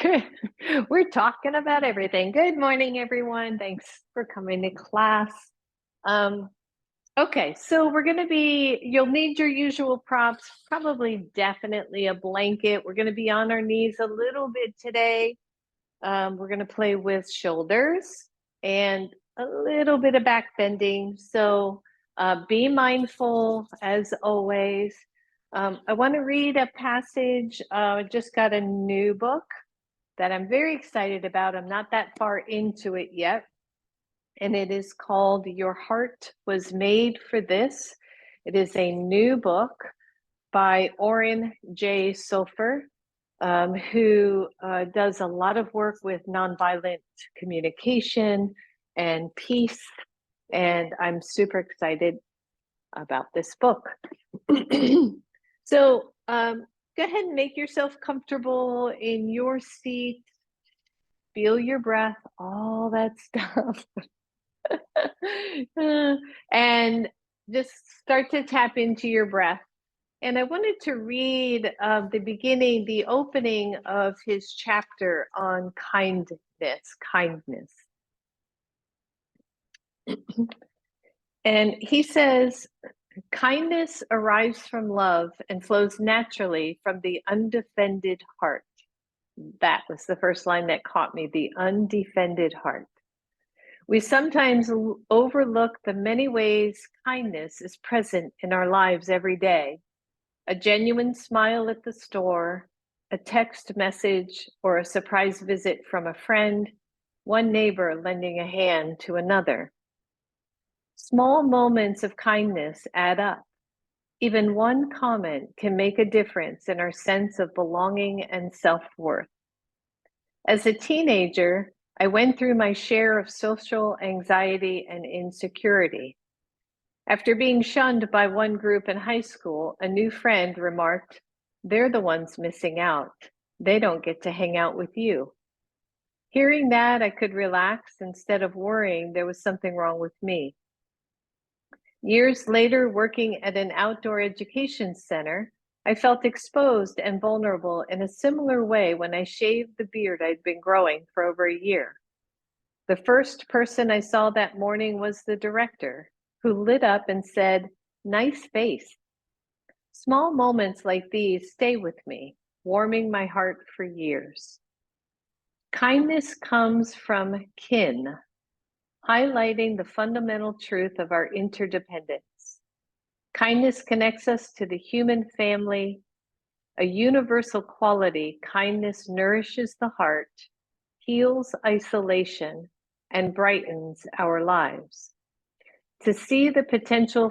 Good. We're talking about everything. Good morning, everyone. Thanks for coming to class. Um, okay, so you'll need your usual props, probably definitely a blanket. We're going to be on our knees a little bit today. We're going to play with shoulders and a little bit of back bending. So be mindful as always. I want to read a passage. I just got a new book that I'm very excited about. I'm not that far into it yet. And it is called Your Heart Was Made for This. It is a new book by Oren J. Sofer, who does a lot of work with nonviolent communication and peace. And I'm super excited about this book. So go ahead and make yourself comfortable in your seat. Feel your breath, all that stuff. And just start to tap into your breath. And I wanted to read the opening of his chapter on kindness. And he says, kindness arrives from love and flows naturally from the undefended heart. That was the first line that caught me, the undefended heart. We sometimes overlook the many ways kindness is present in our lives every day. A genuine smile at the store, a text message, or a surprise visit from a friend, one neighbor lending a hand to another. Small moments of kindness add up. Even one comment can make a difference in our sense of belonging and self-worth. As a teenager, I went through my share of social anxiety and insecurity. After being shunned by one group in high school, a new friend remarked, "They're the ones missing out. They don't get to hang out with you." Hearing that, I could relax instead of worrying there was something wrong with me. Years later, working at an outdoor education center, I felt exposed and vulnerable in a similar way when I shaved the beard I'd been growing for over a year. The first person I saw that morning was the director, who lit up and said, "Nice face." Small moments like these stay with me, warming my heart for years. Kindness comes from kin, highlighting the fundamental truth of our interdependence. Kindness connects us to the human family, a universal quality. Kindness nourishes the heart, heals isolation, and brightens our lives. It sees the potential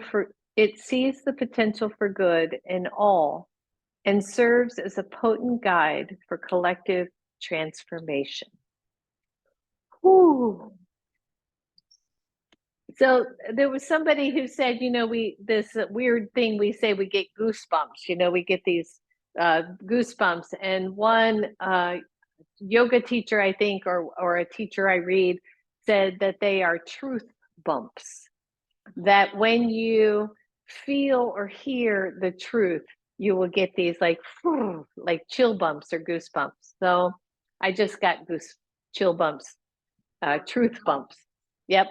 for good in all and serves as a potent guide for collective transformation. Ooh. So there was somebody who said, this weird thing we say, we get goosebumps, we get these goosebumps. And one yoga teacher, I think, or a teacher I read, said that they are truth bumps. That when you feel or hear the truth, you will get these like chill bumps or goosebumps. So I just got chill bumps, truth bumps. Yep.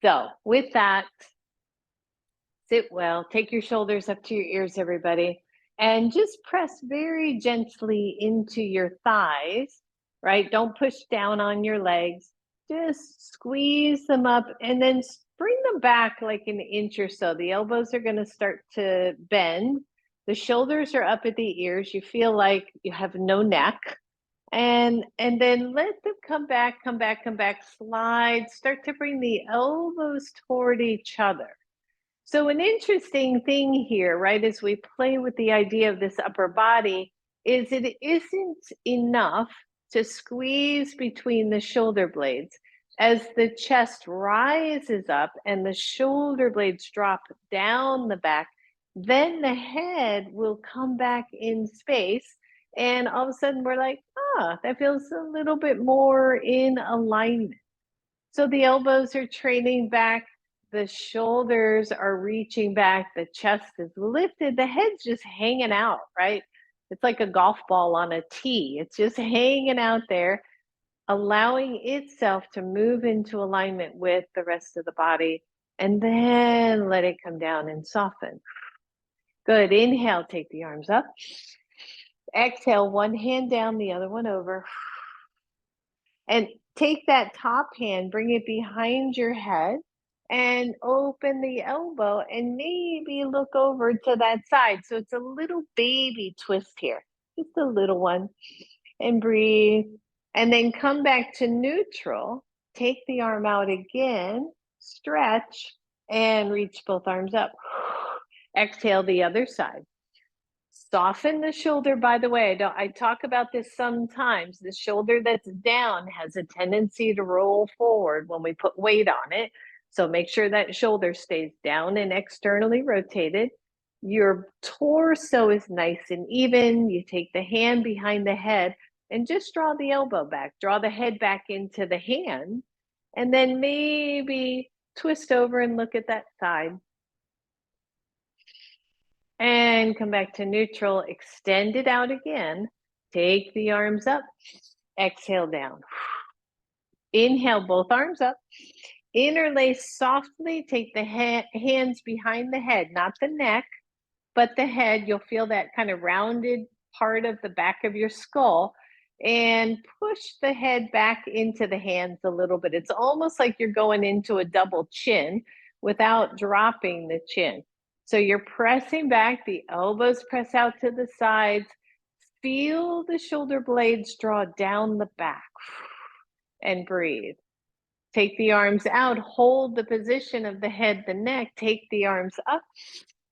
So with that, sit well, take your shoulders up to your ears, everybody, and just press very gently into your thighs, right? Don't push down on your legs. Just squeeze them up and then bring them back like an inch or so. The elbows are going to start to bend. The shoulders are up at the ears. You feel like you have no neck. And then let them come back, slide, start to bring the elbows toward each other. So an interesting thing here, right, as we play with the idea of this upper body, is it isn't enough to squeeze between the shoulder blades. As the chest rises up and the shoulder blades drop down the back, then the head will come back in space. And all of a sudden we're like, that feels a little bit more in alignment. So the elbows are trailing back, the shoulders are reaching back, the chest is lifted, the head's just hanging out, right? It's like a golf ball on a tee. It's just hanging out there, allowing itself to move into alignment with the rest of the body, and then let it come down and soften. Good. Inhale, take the arms up. Exhale, one hand down, the other one over. And take that top hand, bring it behind your head, and open the elbow and maybe look over to that side. So it's a little baby twist here, just a little one. And breathe. And then come back to neutral. Take the arm out again, stretch, and reach both arms up. Exhale the other side. Soften the shoulder. By the way, I talk about this sometimes. The shoulder that's down has a tendency to roll forward when we put weight on it. So make sure that shoulder stays down and externally rotated. Your torso is nice and even. You take the hand behind the head and just draw the elbow back. Draw the head back into the hand. And then maybe twist over and look at that side. And come back to neutral, extend it out again. Take the arms up, exhale down. Inhale, both arms up. Interlace softly, take the hands behind the head, not the neck, but the head. You'll feel that kind of rounded part of the back of your skull. And push the head back into the hands a little bit. It's almost like you're going into a double chin without dropping the chin. So you're pressing back, the elbows press out to the sides. Feel the shoulder blades draw down the back. And breathe. Take the arms out, hold the position of the head, the neck, take the arms up.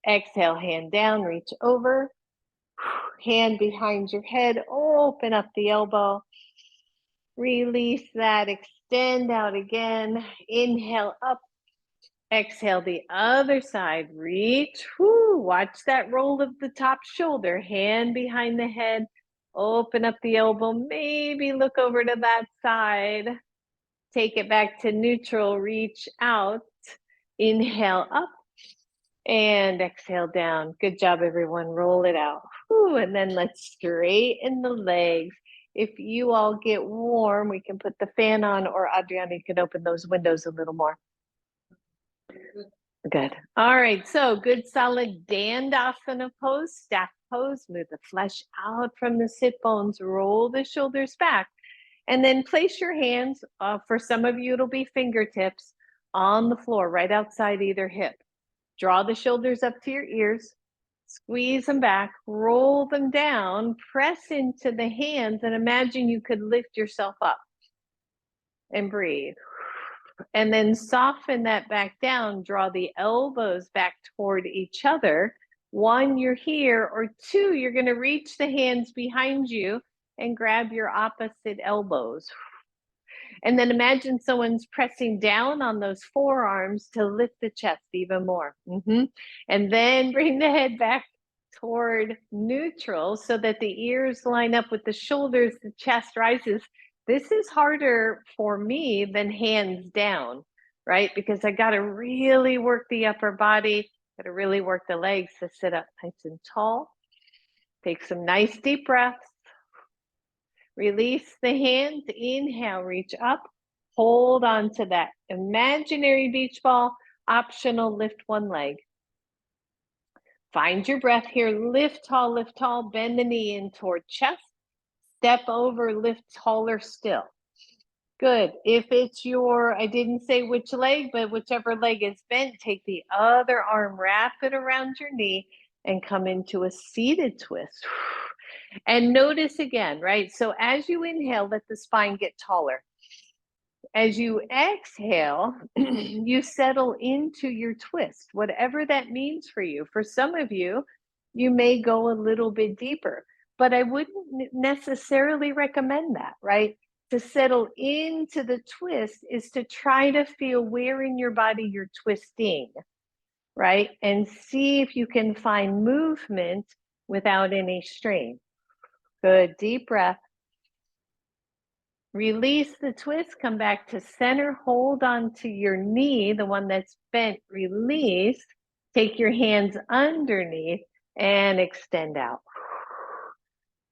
Exhale, hand down, reach over. Hand behind your head, open up the elbow. Release that, extend out again. Inhale up. Exhale the other side, reach. Watch that roll of the top shoulder, hand behind the head. Open up the elbow, maybe look over to that side. Take it back to neutral, reach out. Inhale up and exhale down. Good job, everyone. Roll it out. And then let's straighten the legs. If you all get warm, we can put the fan on, or Adriana, you can open those windows a little more. Good. All right. So good, solid Dandasana pose, staff pose. Move the flesh out from the sit bones. Roll the shoulders back. And then place your hands, for some of you, it'll be fingertips, on the floor, right outside either hip. Draw the shoulders up to your ears. Squeeze them back. Roll them down. Press into the hands and imagine you could lift yourself up. And breathe. And then soften that back down. Draw the elbows back toward each other. One, you're here, or two, you're going to reach the hands behind you and grab your opposite elbows. And then imagine someone's pressing down on those forearms to lift the chest even more. And then bring the head back toward neutral so that the ears line up with the shoulders, the chest rises. This is harder for me than hands down, right? Because I got to really work the upper body, got to really work the legs to sit up nice and tall. Take some nice deep breaths. Release the hands. Inhale, reach up. Hold on to that imaginary beach ball. Optional, lift one leg. Find your breath here. Lift tall, bend the knee in toward chest. Step over, lift taller still. Good. If it's I didn't say which leg, but whichever leg is bent, take the other arm, wrap it around your knee, and come into a seated twist. And notice again, right? So as you inhale, let the spine get taller. As you exhale, you settle into your twist, whatever that means for you. For some of you, you may go a little bit deeper, but I wouldn't necessarily recommend that, right? To settle into the twist is to try to feel where in your body you're twisting, right? And see if you can find movement without any strain. Good, deep breath. Release the twist, come back to center, hold on to your knee, the one that's bent, release. Take your hands underneath and extend out.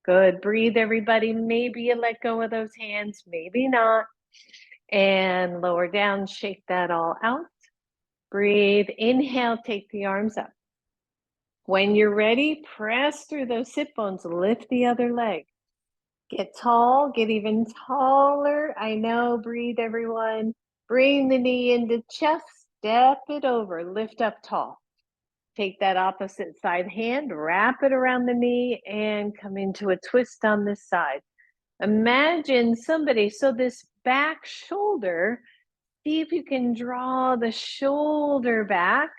Good. Breathe, everybody. Maybe you let go of those hands, maybe not. And lower down, shake that all out. Breathe. Inhale, take the arms up. When you're ready, press through those sit bones, lift the other leg. Get tall, get even taller. I know, breathe, everyone. Bring the knee into chest, step it over, lift up tall. Take that opposite side hand, wrap it around the knee, and come into a twist on this side. Imagine somebody, so this back shoulder, see if you can draw the shoulder back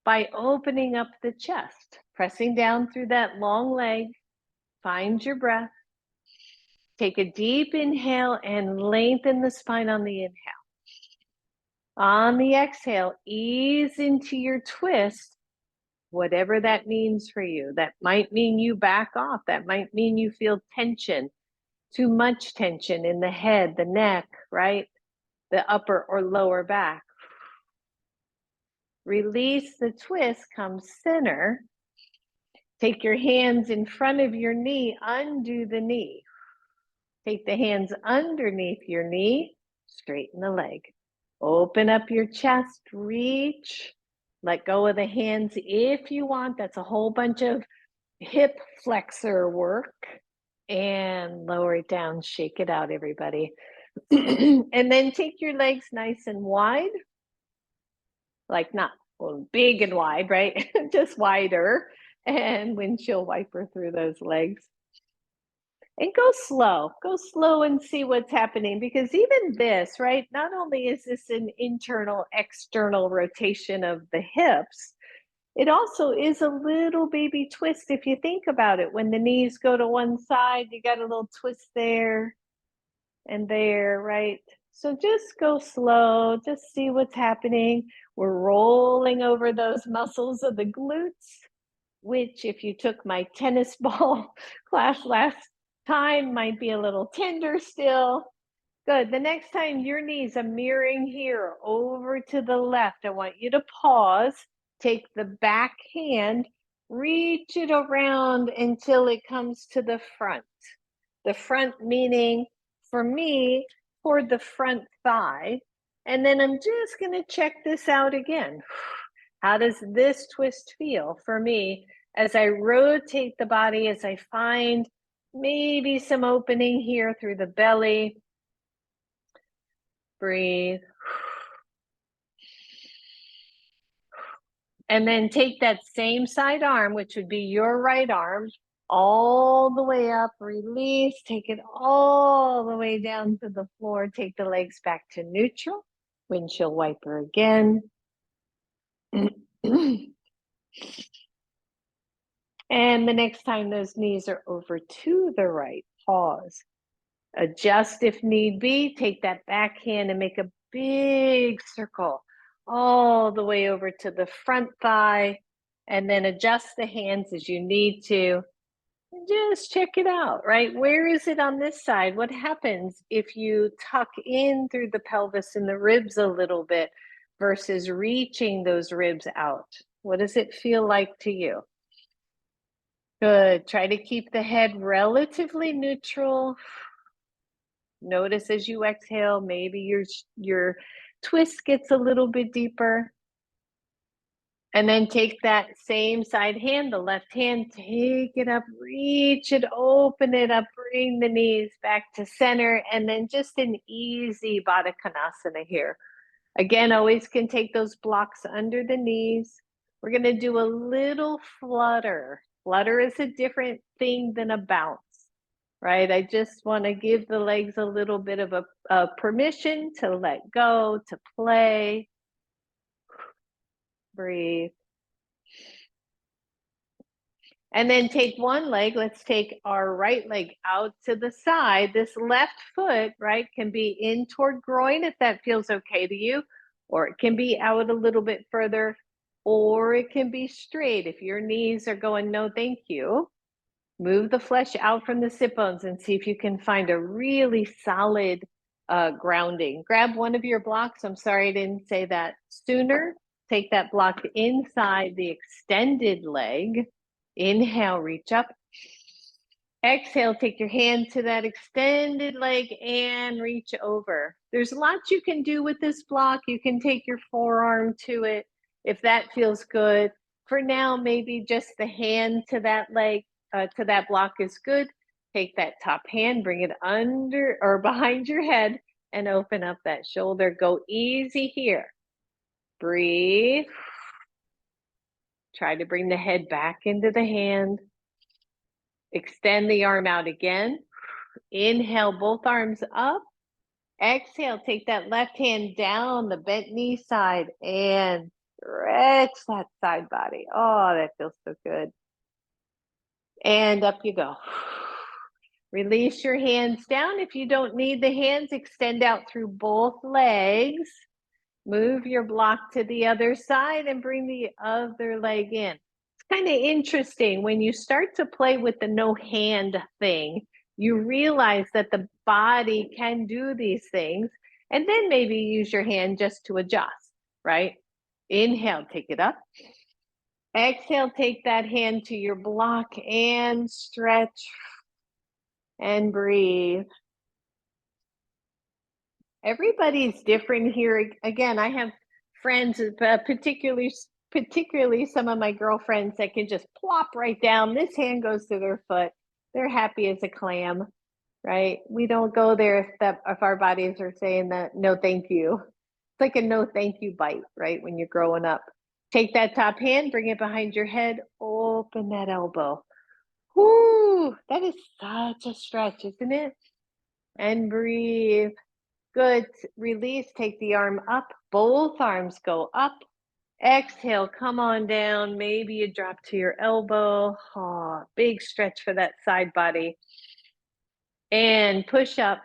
by opening up the chest, pressing down through that long leg. Find your breath. Take a deep inhale and lengthen the spine on the inhale. On the exhale, ease into your twist, whatever that means for you. That might mean you back off. That might mean you feel tension, too much tension in the head, the neck, right? The upper or lower back. Release the twist, come center. Take your hands in front of your knee, undo the knee. Take the hands underneath your knee, straighten the leg. Open up your chest, reach, let go of the hands if you want. That's a whole bunch of hip flexor work. And lower it down, shake it out, everybody. And then take your legs nice and wide, like not big and wide, right? Just wider, and windshield wiper through those legs. And go slow and see what's happening, because even this, right, not only is this an internal external rotation of the hips, it also is a little baby twist if you think about it. When the knees go to one side, you got a little twist there and there, right? So just go slow, just see what's happening. We're rolling over those muscles of the glutes, which if you took my tennis ball class last time might be a little tender still. Good. The next time your knees are mirroring here over to the left, I want you to pause, take the back hand, reach it around until it comes to the front. The front meaning, for me, toward the front thigh. And then I'm just going to check this out again. How does this twist feel for me as I rotate the body, as I find maybe some opening here through the belly? Breathe. And then take that same side arm, which would be your right arm, all the way up, release, take it all the way down to the floor, take the legs back to neutral, windshield wiper again. And the next time those knees are over to the right, pause. Adjust if need be, take that back hand and make a big circle all the way over to the front thigh, and then adjust the hands as you need to. And just check it out, right? Where is it on this side? What happens if you tuck in through the pelvis and the ribs a little bit versus reaching those ribs out? What does it feel like to you? Good. Try to keep the head relatively neutral. Notice as you exhale, maybe your twist gets a little bit deeper. And then take that same side hand, the left hand, take it up, reach it, open it up, bring the knees back to center, and then just an easy Baddha Konasana here. Again, always can take those blocks under the knees. We're going to do a little flutter. Flutter is a different thing than a bounce, right? I just want to give the legs a little bit of a permission to let go, to play. Breathe. And then take one leg. Let's take our right leg out to the side. This left foot, right, can be in toward groin if that feels okay to you, or it can be out a little bit further, or it can be straight. If your knees are going, no, thank you, move the flesh out from the sit bones and see if you can find a really solid grounding. Grab one of your blocks. I'm sorry I didn't say that sooner. Take that block inside the extended leg. Inhale, reach up. Exhale, take your hand to that extended leg and reach over. There's lots you can do with this block. You can take your forearm to it if that feels good. For now, maybe just the hand to that leg, to that block is good. Take that top hand, bring it under or behind your head and open up that shoulder. Go easy here. Breathe. Try to bring the head back into the hand. Extend the arm out again. Inhale, both arms up. Exhale, take that left hand down the bent knee side and stretch that side body. Oh, that feels so good. And up you go. Release your hands down. If you don't need the hands, extend out through both legs. Move your block to the other side and bring the other leg in. It's kind of interesting when you start to play with the no hand thing, you realize that the body can do these things, and then maybe use your hand just to adjust, right? Inhale, take it up. Exhale, take that hand to your block and stretch and breathe. Everybody's different here. Again, I have friends, particularly some of my girlfriends that can just plop right down. This hand goes to their foot. They're happy as a clam, right? We don't go there if our bodies are saying that no thank you. It's like a no thank you bite, right? When you're growing up. Take that top hand, bring it behind your head, open that elbow. Whoo, that is such a stretch, isn't it? And breathe. Good. Release. Take the arm up. Both arms go up. Exhale. Come on down. Maybe you drop to your elbow. Oh, big stretch for that side body. And push up.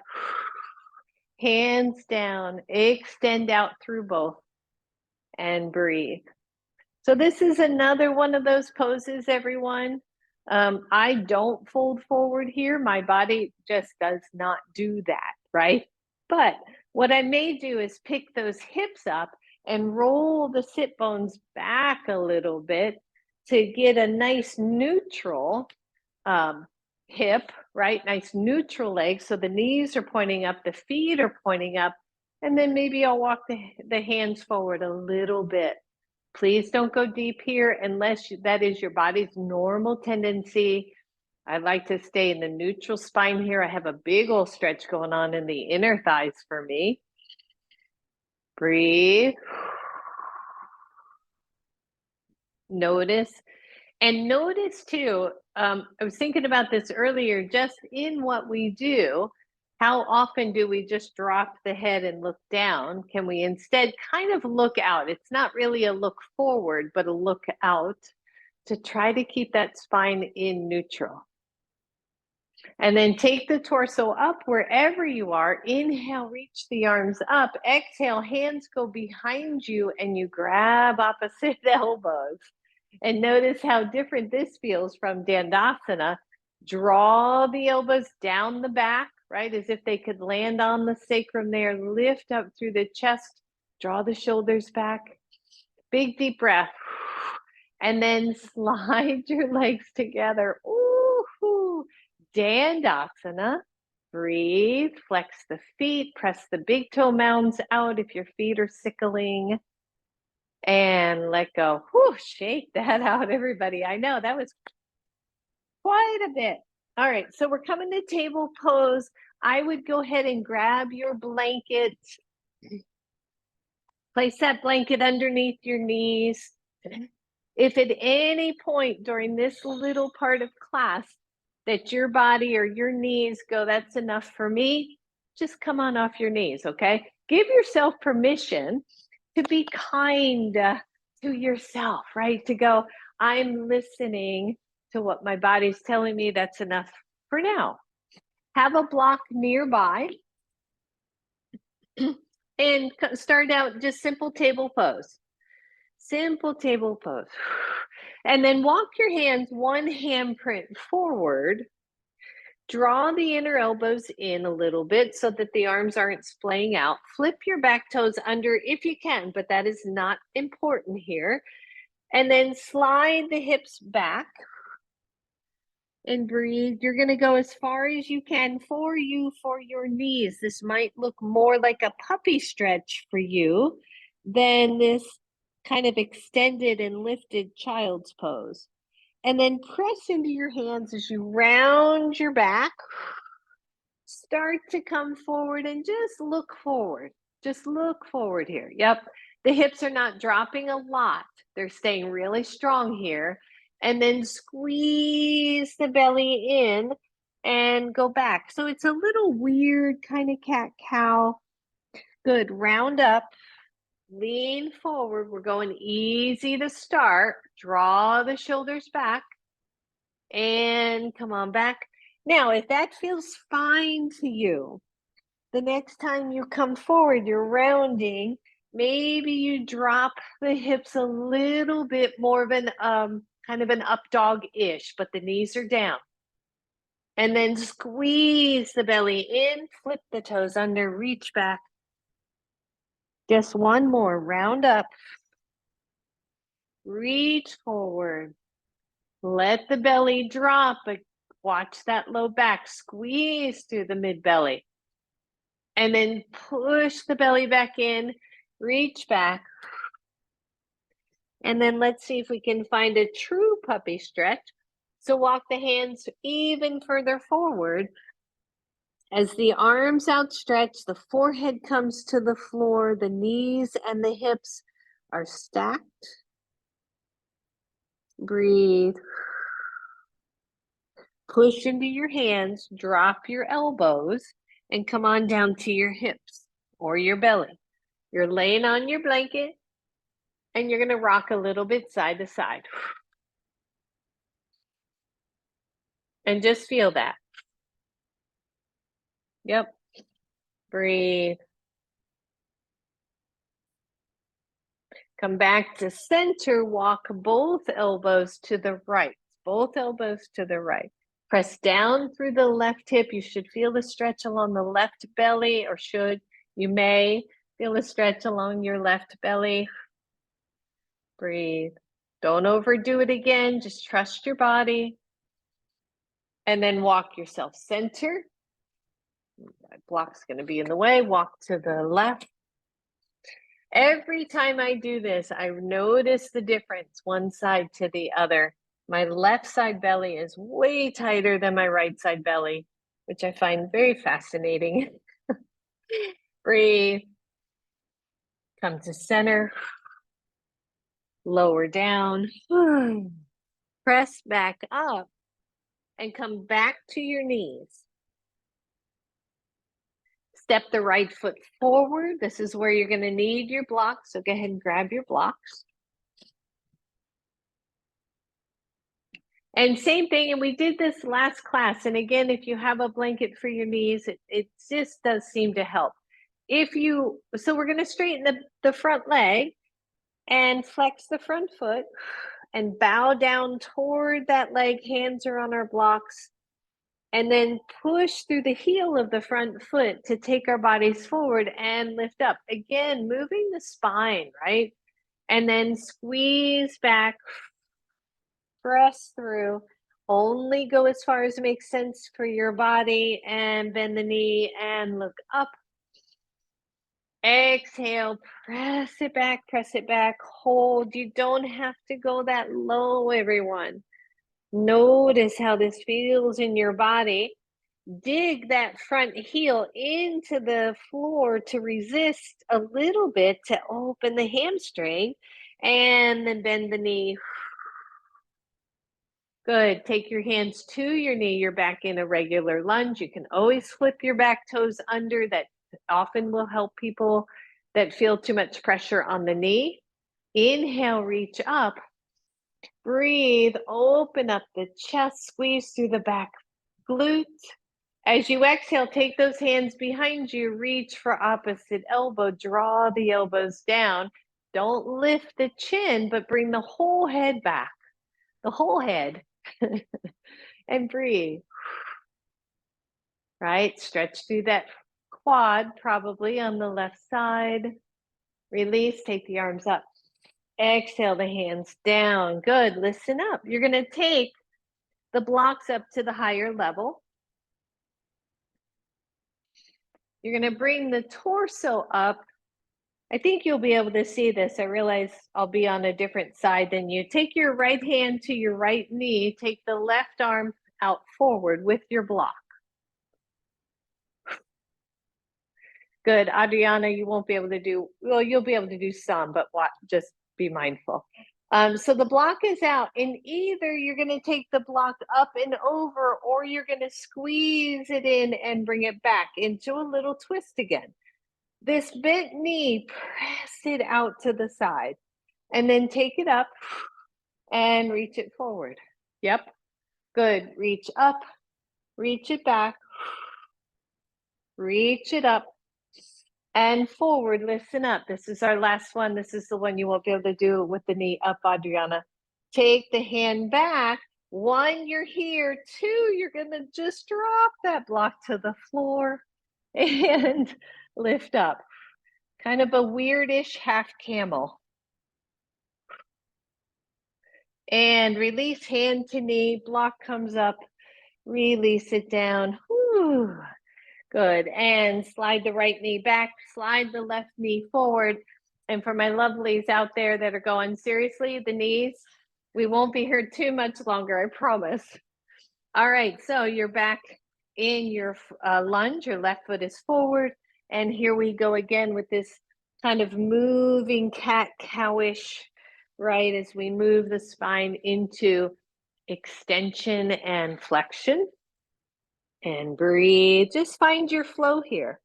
Hands down. Extend out through both. And breathe. So this is another one of those poses, everyone. I don't fold forward here. My body just does not do that, right? But what I may do is pick those hips up and roll the sit bones back a little bit to get a nice neutral hip, right? Nice neutral leg. So the knees are pointing up, the feet are pointing up, and then maybe I'll walk the hands forward a little bit. Please don't go deep here unless that is your body's normal tendency. I like to stay in the neutral spine here. I have a big old stretch going on in the inner thighs for me. Breathe. Notice. And notice too, I was thinking about this earlier, just in what we do, how often do we just drop the head and look down? Can we instead kind of look out? It's not really a look forward, but a look out to try to keep that spine in neutral. And then take the torso up wherever you are. Inhale, reach the arms up. Exhale, hands go behind you and you grab opposite elbows. And notice how different this feels from Dandasana. Draw the elbows down the back, right? As if they could land on the sacrum there. Lift up through the chest. Draw the shoulders back. Big deep breath. And then slide your legs together. Ooh, Dandasana. Breathe. Flex the feet. Press the big toe mounds out if your feet are sickling. And let go. Whew, shake that out, everybody. I know that was quite a bit. All right, so we're coming to table pose. I would go ahead and grab your blanket. Place that blanket underneath your knees. If at any point during this little part of class that your body or your knees go, that's enough for me, just come on off your knees, okay? Give yourself permission to be kind to yourself, right? To go, I'm listening to what my body's telling me. That's enough for now. Have a block nearby and start out just simple table pose. Simple table pose. And then walk your hands one handprint forward. Draw the inner elbows in a little bit so that the arms aren't splaying out. Flip your back toes under if you can, but that is not important here. And then slide the hips back. And breathe. You're going to go as far as you can for your knees. This might look more like a puppy stretch for you than this kind of extended and lifted child's pose. And then press into your hands as you round your back. Start to come forward and just look forward. Just look forward here. Yep. The hips are not dropping a lot. They're staying really strong here. And then squeeze the belly in and go back. So it's a little weird kind of cat-cow. Good. Round up. Lean forward. We're going easy to start. Draw the shoulders back. And come on back. Now, if that feels fine to you, the next time you come forward, you're rounding, maybe you drop the hips a little bit more of an kind of an up dog-ish, but the knees are down. And then squeeze the belly in, flip the toes under, reach back. Just one more, round up. Reach forward. Let the belly drop, but watch that low back. Squeeze through the mid-belly. And then push the belly back in, reach back. And then let's see if we can find a true puppy stretch. So walk the hands even further forward. As the arms outstretch, the forehead comes to the floor, the knees and the hips are stacked. Breathe. Push into your hands, drop your elbows, and come on down to your hips or your belly. You're laying on your blanket, and you're going to rock a little bit side to side. And just feel that. Yep. Breathe. Come back to center. Walk both elbows to the right. Both elbows to the right. Press down through the left hip. You should feel the stretch along the left belly, or you may feel a stretch along your left belly. Breathe. Don't overdo it again. Just trust your body. And then walk yourself center. My block's going to be in the way. Walk to the left. Every time I do this, I notice the difference one side to the other. My left side belly is way tighter than my right side belly, which I find very fascinating. Breathe. Come to center. Lower down. Press back up and come back to your knees. Step the right foot forward. This is where you're going to need your blocks. So go ahead and grab your blocks. And same thing, and we did this last class. And again, if you have a blanket for your knees, it just does seem to help. So we're going to straighten the front leg and flex the front foot and bow down toward that leg. Hands are on our blocks. And then push through the heel of the front foot to take our bodies forward and lift up. Again, moving the spine, right? And then squeeze back, press through. Only go as far as makes sense for your body, and bend the knee and look up. Exhale, press it back, hold. You don't have to go that low, everyone. Notice how this feels in your body. Dig that front heel into the floor to resist a little bit to open the hamstring, and then bend the knee. Good. Take your hands to your knee. You're back in a regular lunge. You can always flip your back toes under. That often will help people that feel too much pressure on the knee. Inhale, reach up. Breathe, open up the chest, squeeze through the back glute. As you exhale, take those hands behind you, reach for opposite elbow, draw the elbows down. Don't lift the chin, but bring the whole head back, the whole head, and breathe. Right, stretch through that quad, probably on the left side. Release, take the arms up. Exhale the hands down. Good, listen up. You're gonna take the blocks up to the higher level. You're going to bring the torso up. I think you'll be able to see this. I realize I'll be on a different side than you. Take your right hand to your right knee. Take the left arm out forward with your block. Good. Adriana, you won't be able to do, well, you'll be able to do some, but just be mindful. So the block is out, and either you're going to take the block up and over, or you're going to squeeze it in and bring it back into a little twist again. This bent knee, press it out to the side, and then take it up and reach it forward. Yep. Good. Reach up, reach it back, reach it up, and forward. Listen up. This is our last one. This is the one you won't be able to do with the knee up, Adriana. Take the hand back. One, you're here. Two, you're going to just drop that block to the floor and lift up. Kind of a weirdish half camel. And release hand to knee. Block comes up. Release it down. Whew. Good. And slide the right knee back. Slide the left knee forward. And for my lovelies out there that are going, seriously, the knees, we won't be here too much longer, I promise. All right, so you're back in your lunge. Your left foot is forward. And here we go again with this kind of moving cat-cowish, right, as we move the spine into extension and flexion. And breathe. Just find your flow here.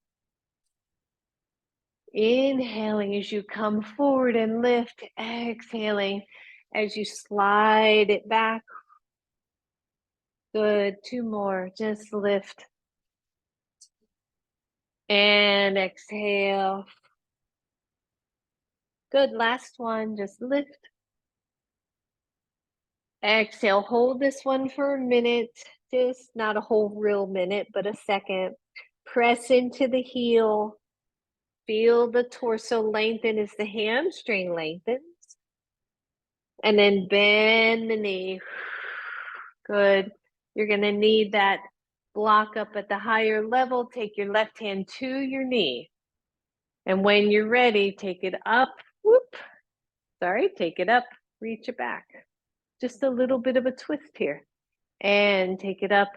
Inhaling as you come forward and lift. Exhaling as you slide it back. Good. Two more. Just lift. And exhale. Good. Last one. Just lift. Exhale. Hold this one for a minute. Just not a whole real minute, but a second. Press into the heel. Feel the torso lengthen as the hamstring lengthens. And then bend the knee. Good. You're going to need that block up at the higher level. Take your left hand to your knee. And when you're ready, take it up. Whoop. Sorry, take it up. Reach it back. Just a little bit of a twist here. And take it up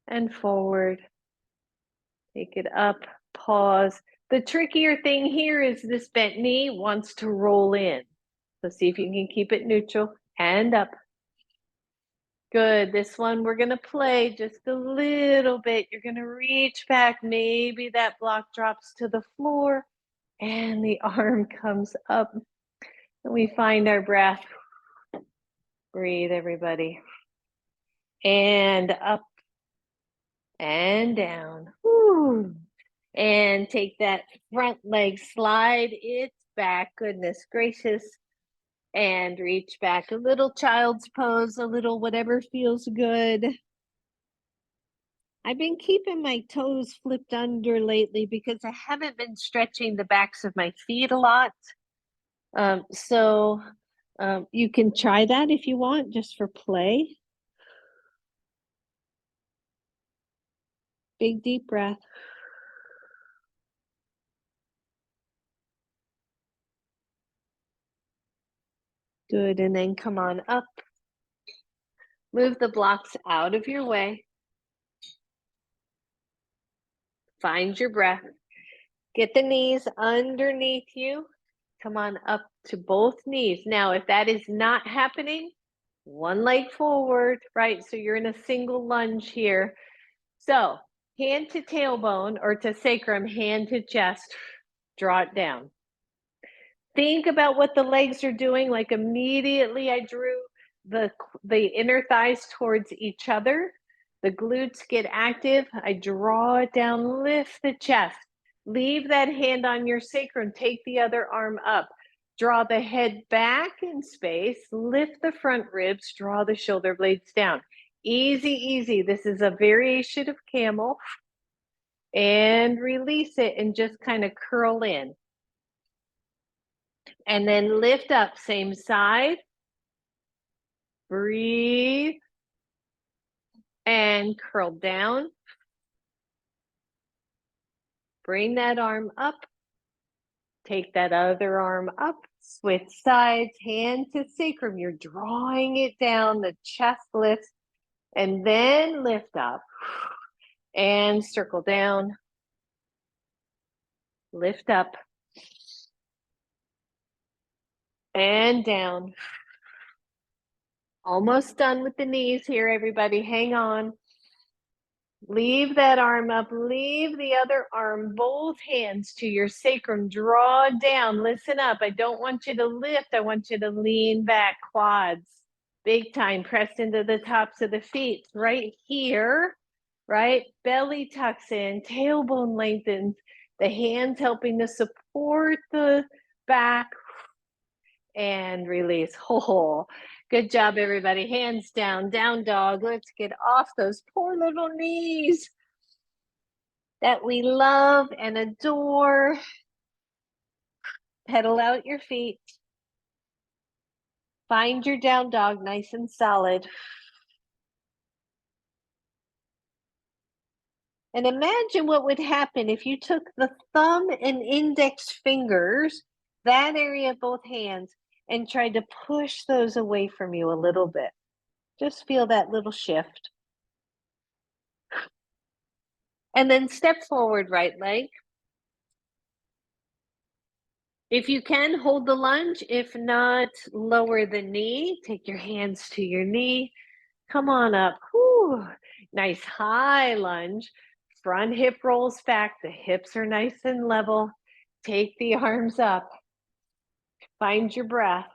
and forward. Take it up. Pause. The trickier thing here is this bent knee wants to roll in. So see if you can keep it neutral. Hand up. Good. This one we're going to play just a little bit. You're going to reach back. Maybe that block drops to the floor and the arm comes up. And we find our breath. Breathe, everybody. And up and down. Woo. And take that front leg, slide it back. Goodness gracious. And reach back. A little child's pose, a little whatever feels good. I've been keeping my toes flipped under lately because I haven't been stretching the backs of my feet a lot. So you can try that if you want, just for play. Big deep breath. Good, and then come on up. Move the blocks out of your way. Find your breath. Get the knees underneath you. Come on up to both knees. Now, if that is not happening, one leg forward, right? So you're in a single lunge here. So hand to tailbone or to sacrum, hand to chest, draw it down. Think about what the legs are doing. Like immediately I drew the inner thighs towards each other. The glutes get active. I draw it down, lift the chest. Leave that hand on your sacrum. Take the other arm up. Draw the head back in space. Lift the front ribs. Draw the shoulder blades down. Easy, easy. This is a variation of camel. And release it and just kind of curl in. And then lift up, same side. Breathe. And curl down. Bring that arm up. Take that other arm up. Switch sides, hand to sacrum. You're drawing it down, the chest lifts, and then lift up. And circle down. Lift up. And down. Almost done with the knees here, everybody. Hang on. Leave that arm up. Leave the other arm, both hands to your sacrum. Draw down. Listen up. I don't want you to lift. I want you to lean back. Quads. Big time. Press into the tops of the feet. Right here, right? Belly tucks in. Tailbone lengthens. The hands helping to support the back. And release. Oh, good job, everybody. Hands down, down dog. Let's get off those poor little knees that we love and adore. Pedal out your feet. Find your down dog nice and solid. And imagine what would happen if you took the thumb and index fingers, that area of both hands, and tried to push those away from you a little bit. Just feel that little shift. And then step forward, right leg. If you can, hold the lunge. If not, lower the knee. Take your hands to your knee. Come on up. Whew. Nice high lunge. Front hip rolls back. The hips are nice and level. Take the arms up. Find your breath.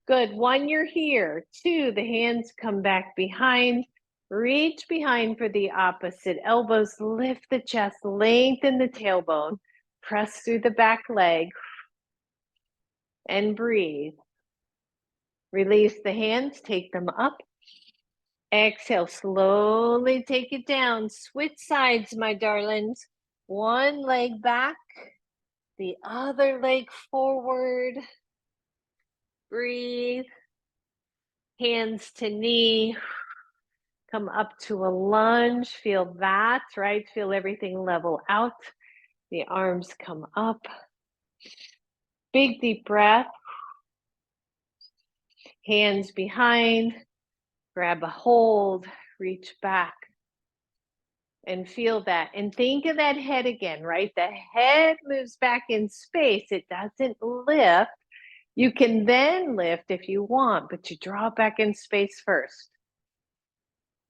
Good. 1, you're here. 2, the hands come back behind. Reach behind for the opposite. Elbows lift the chest. Lengthen the tailbone. Press through the back leg. And breathe. Release the hands, take them up. Exhale, slowly take it down. Switch sides, my darlings. One leg back, the other leg forward. Breathe. Hands to knee. Come up to a lunge. Feel that, right? Feel everything level out. The arms come up. Big deep breath. Hands behind. Grab a hold. Reach back. And feel that. And think of that head again, right? The head moves back in space. It doesn't lift. You can then lift if you want, but you draw back in space first.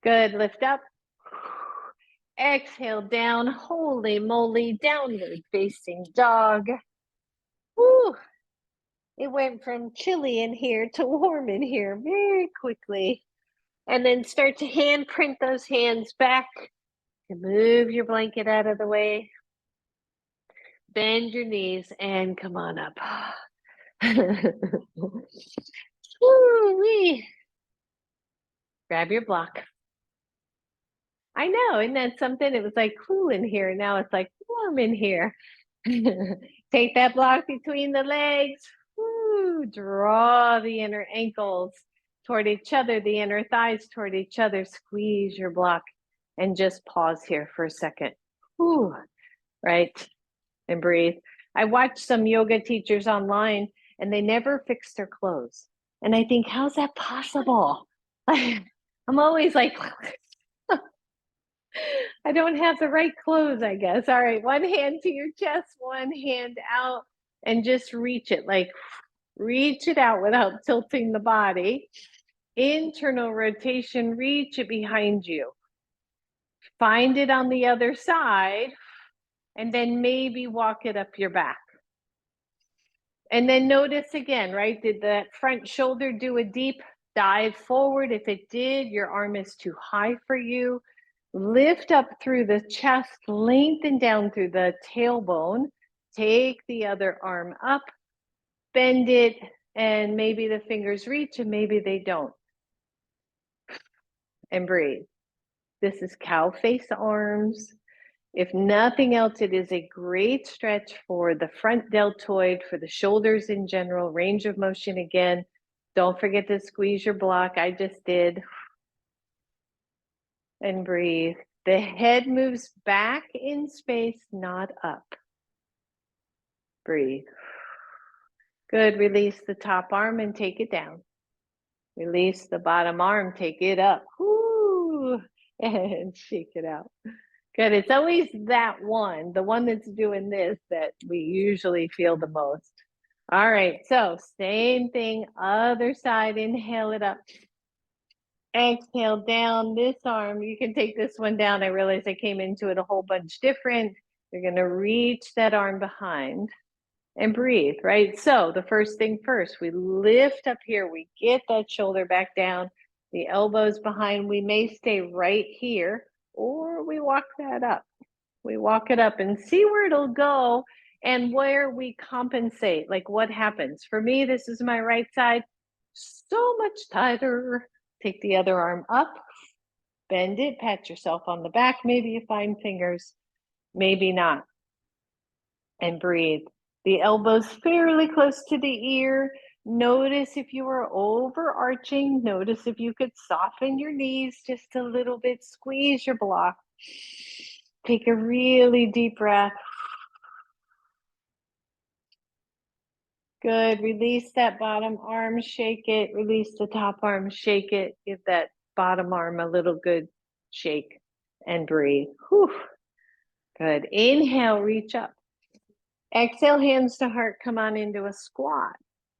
Good. Lift up. Exhale down. Holy moly. Downward facing dog. Woo. It went from chilly in here to warm in here very quickly. And then start to hand print those hands back. Move your blanket out of the way. Bend your knees and come on up. Woo-wee. Grab your block. I know, isn't that something? It was like cool in here. Now it's like warm in here. Take that block between the legs. Woo. Draw the inner ankles toward each other, the inner thighs toward each other. Squeeze your block and just pause here for a second. Woo. Right. And breathe. I watched some yoga teachers online and they never fix their clothes. And I think, how's that possible? I'm always like, I don't have the right clothes, I guess. All right, one hand to your chest, one hand out, and just reach it, like reach it out without tilting the body. Internal rotation, reach it behind you. Find it on the other side, and then maybe walk it up your back. And then notice again, right? Did that front shoulder do a deep dive forward? If it did, your arm is too high for you. Lift up through the chest, lengthen down through the tailbone. Take the other arm up, bend it, and maybe the fingers reach and maybe they don't. And breathe. This is cow face arms. If nothing else, it is a great stretch for the front deltoid, for the shoulders in general, range of motion again. Don't forget to squeeze your block. I just did. And breathe. The head moves back in space, not up. Breathe. Good. Release the top arm and take it down. Release the bottom arm, take it up. Woo! And shake it out. Good. It's always that one, the one that's doing this, that we usually feel the most. All right. So same thing, other side. Inhale it up. Exhale down this arm. You can take this one down. I realize I came into it a whole bunch different. You're going to reach that arm behind and breathe, right? So the first thing first, we lift up here. We get that shoulder back down, the elbows behind. We may stay right here, or we walk that up. We walk it up and see where it'll go and where we compensate. Like what happens? For me, this is my right side. So much tighter. Take the other arm up, bend it, pat yourself on the back. Maybe you find fingers, maybe not. And breathe. The elbows fairly close to the ear. Notice if you are overarching. Notice if you could soften your knees just a little bit. Squeeze your block. Take a really deep breath. Good. Release that bottom arm, shake it. Release the top arm, shake it. Give that bottom arm a little good shake and breathe. Whew. Good. Inhale, reach up. Exhale, hands to heart, come on into a squat,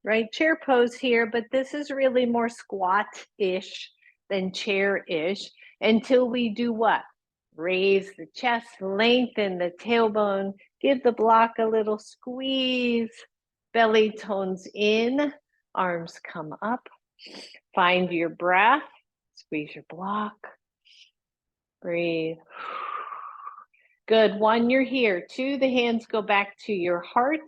right? Chair pose here, but this is really more squat-ish than chair-ish until we do what? Raise the chest, lengthen the tailbone, give the block a little squeeze, belly tones in, arms come up, find your breath, squeeze your block, breathe. Good. 1, you're here. 2, the hands go back to your heart.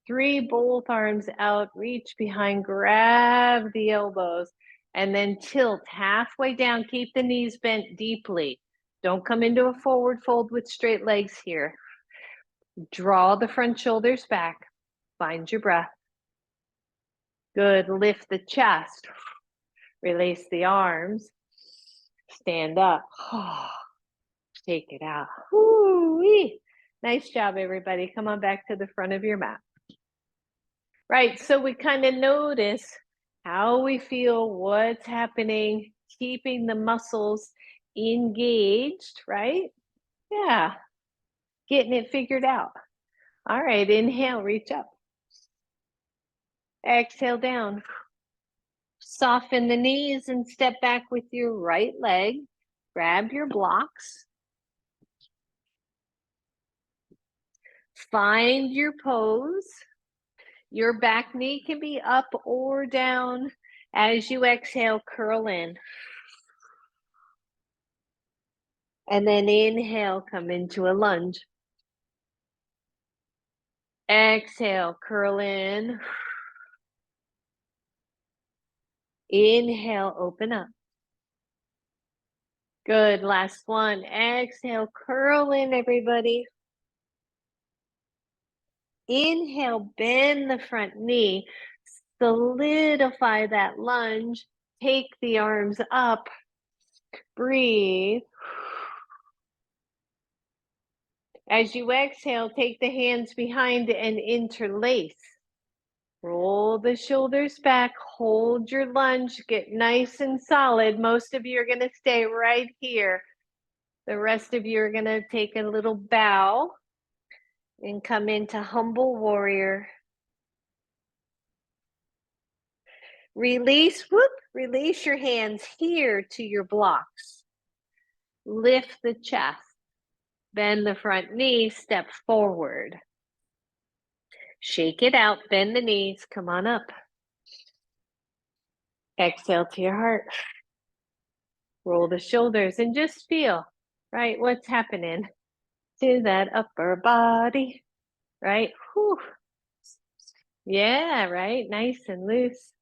3, both arms out, reach behind, grab the elbows, and then tilt halfway down. Keep the knees bent deeply. Don't come into a forward fold with straight legs here. Draw the front shoulders back. Find your breath. Good. Lift the chest. Release the arms. Stand up. Take it out. Woo-wee. Nice job, everybody. Come on back to the front of your mat. Right, so we kind of notice how we feel, what's happening, keeping the muscles engaged, right? Yeah, getting it figured out. All right, inhale, reach up. Exhale down. Soften the knees and step back with your right leg. Grab your blocks. Find your pose. Your back knee can be up or down. As you exhale, curl in. And then inhale, come into a lunge. Exhale, curl in. Inhale, open up. Good, last one. Exhale, curl in, everybody. Inhale, bend the front knee. Solidify that lunge. Take the arms up. Breathe. As you exhale, take the hands behind and interlace. Roll the shoulders back, hold your lunge, get nice and solid. Most of you are going to stay right here. The rest of you are going to take a little bow and come into humble warrior. Release, whoop, release your hands here to your blocks. Lift the chest, bend the front knee, step forward. Shake it out, bend the knees, come on up. Exhale to your heart. Roll the shoulders and just feel, right, what's happening to that upper body, right? Whew. Yeah, right, nice and loose.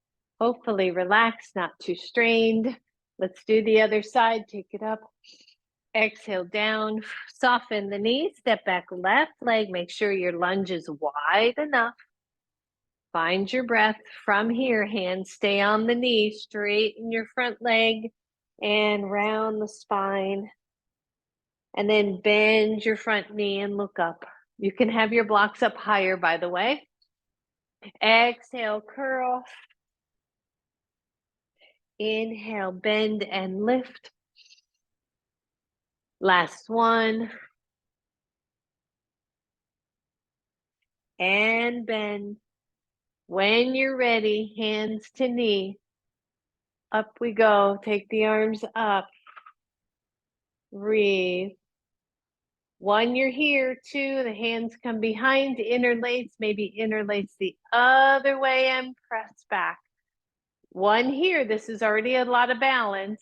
Hopefully relaxed, not too strained. Let's do the other side, take it up. Exhale down, soften the knee, step back left leg, make sure your lunge is wide enough. Find your breath from here, hands stay on the knee, straighten your front leg and round the spine. And then bend your front knee and look up. You can have your blocks up higher, by the way. Exhale, curl. Inhale, bend and lift. Last one. And bend. When you're ready, hands to knee. Up we go. Take the arms up. Breathe. One, you're here. Two, the hands come behind, interlace, maybe interlace the other way and press back. One here, this is already a lot of balance,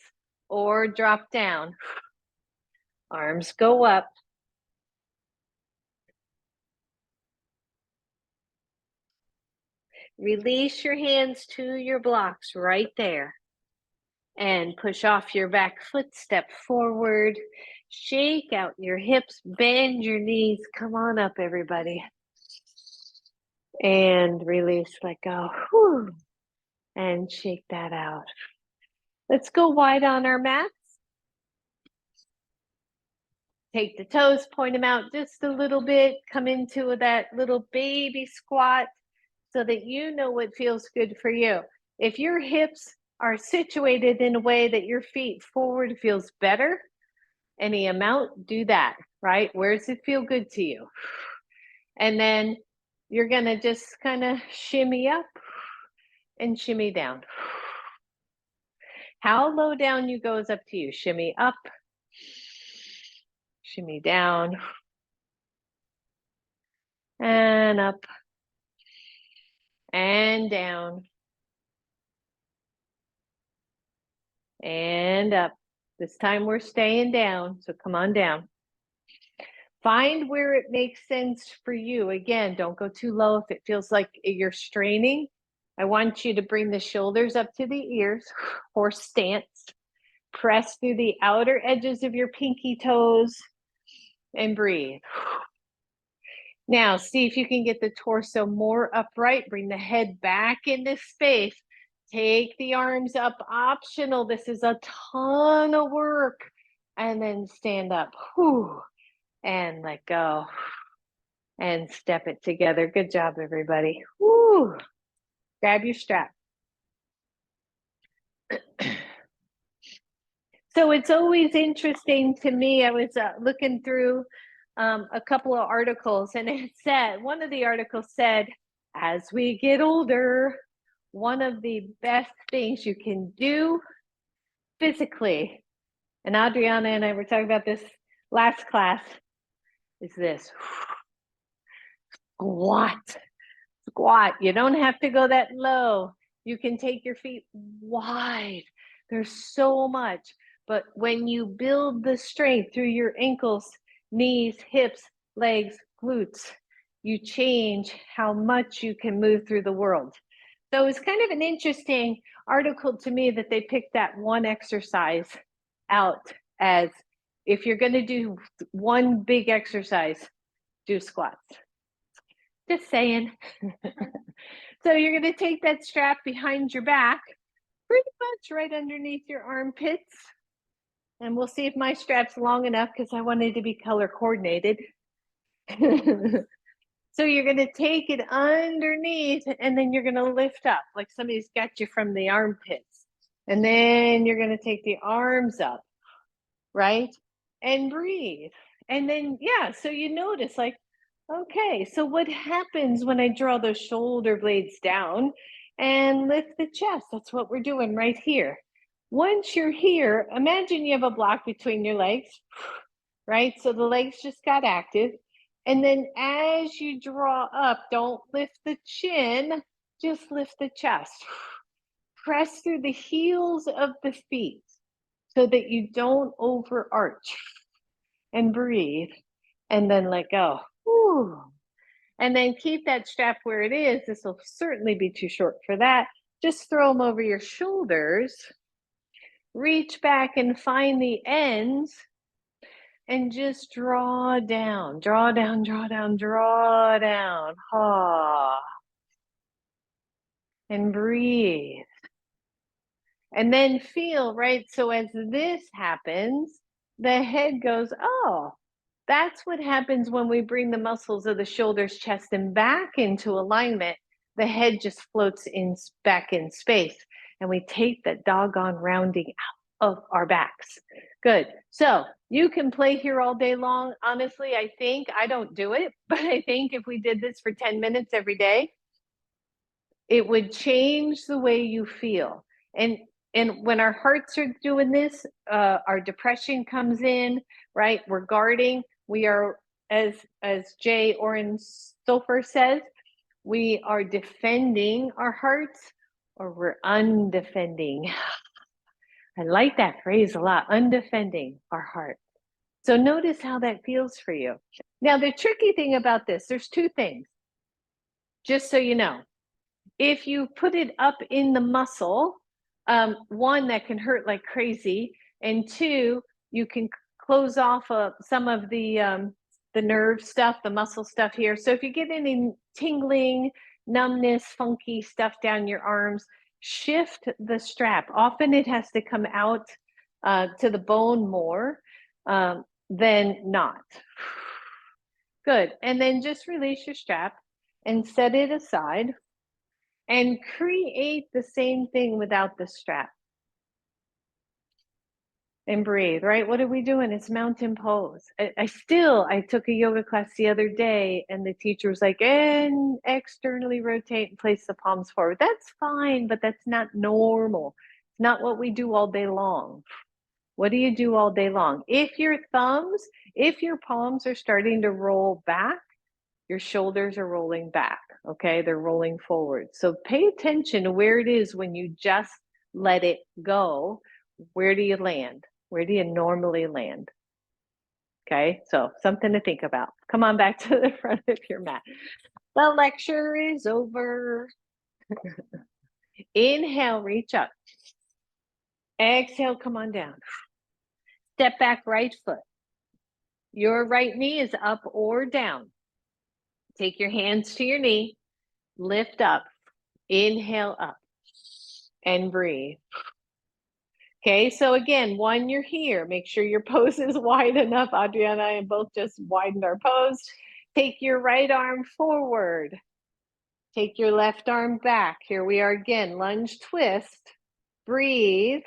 or drop down. Arms go up. Release your hands to your blocks right there. And push off your back foot, step forward. Shake out your hips, bend your knees. Come on up, everybody. And release, let go. Whew. And shake that out. Let's go wide on our mats. Take the toes, point them out just a little bit. Come into that little baby squat so that you know what feels good for you. If your hips are situated in a way that your feet forward feels better, any amount, do that, right? Where does it feel good to you? And then you're going to just kind of shimmy up and shimmy down. How low down you go is up to you. Shimmy up, shimmy down, and up, and down, and up. This time we're staying down, so come on down. Find where it makes sense for you. Again, don't go too low if it feels like you're straining. I want you to bring the shoulders up to the ears, horse stance. Press through the outer edges of your pinky toes and breathe. Now, see if you can get the torso more upright. Bring the head back into space. Take the arms up, optional. This is a ton of work. And then stand up. Whew. And let go. And step it together. Good job, everybody. Whew. Grab your strap. So it's always interesting to me. I was looking through a couple of articles, and it said, one of the articles said, as we get older, one of the best things you can do physically, and Adriana and I were talking about this last class, is this. Squat. Squat. You don't have to go that low. You can take your feet wide. There's so much. But when you build the strength through your ankles, knees, hips, legs, glutes, you change how much you can move through the world. So it's kind of an interesting article to me that they picked that one exercise out as, if you're going to do one big exercise, do squats. Just saying. So you're going to take that strap behind your back, pretty much right underneath your armpits. And we'll see if my strap's long enough because I wanted to be color coordinated. So you're going to take it underneath and then you're going to lift up like somebody's got you from the armpits. And then you're going to take the arms up, right? And breathe. And then, yeah, so you notice like, okay, so what happens when I draw those shoulder blades down and lift the chest? That's what we're doing right here. Once you're here, imagine you have a block between your legs, right? So the legs just got active. And then as you draw up, don't lift the chin, just lift the chest. Press through the heels of the feet so that you don't overarch. And breathe, and then let go. Whew. And then keep that strap where it is. This will certainly be too short for that. Just throw them over your shoulders. Reach back and find the ends and just draw down, draw down, draw down, draw down. Ha. And breathe. And then feel, right? So as this happens, the head goes, oh, that's what happens when we bring the muscles of the shoulders, chest, and back into alignment. The head just floats in back in space, and we take that doggone rounding out of our backs. Good. So you can play here all day long. Honestly, I think I don't do it, but I think if we did this for 10 minutes every day, it would change the way you feel. And when our hearts are doing this, our depression comes in, right? We're guarding. We are, as Jay Oren Sofer says, we are defending our hearts, or we're undefending. I like that phrase a lot, undefending our heart. So notice how that feels for you. Now, the tricky thing about this, there's two things, just so you know. If you put it up in the muscle, one, that can hurt like crazy, and two, you can close off some of the nerve stuff, the muscle stuff here. So if you get any tingling, numbness, funky stuff down your arms, shift the strap. Often it has to come out to the bone more than not. Good. And then just release your strap and set it aside and create the same thing without the strap. And breathe, right? What are we doing? It's mountain pose. I took a yoga class the other day, and the teacher was like, and externally rotate and place the palms forward. That's fine, but that's not normal. It's not what we do all day long. What do you do all day long? If your palms are starting to roll back, your shoulders are rolling back, okay? They're rolling forward. So pay attention to where it is when you just let it go. Where do you land? Where do you normally land? Okay, so something to think about. Come on back to the front of your mat. The lecture is over. Inhale, reach up. Exhale, come on down. Step back, right foot. Your right knee is up or down. Take your hands to your knee, lift up, inhale up, and breathe. Okay, so again, one, you're here. Make sure your pose is wide enough. Adriana and I both just widened our pose. Take your right arm forward. Take your left arm back. Here we are again, lunge twist. Breathe.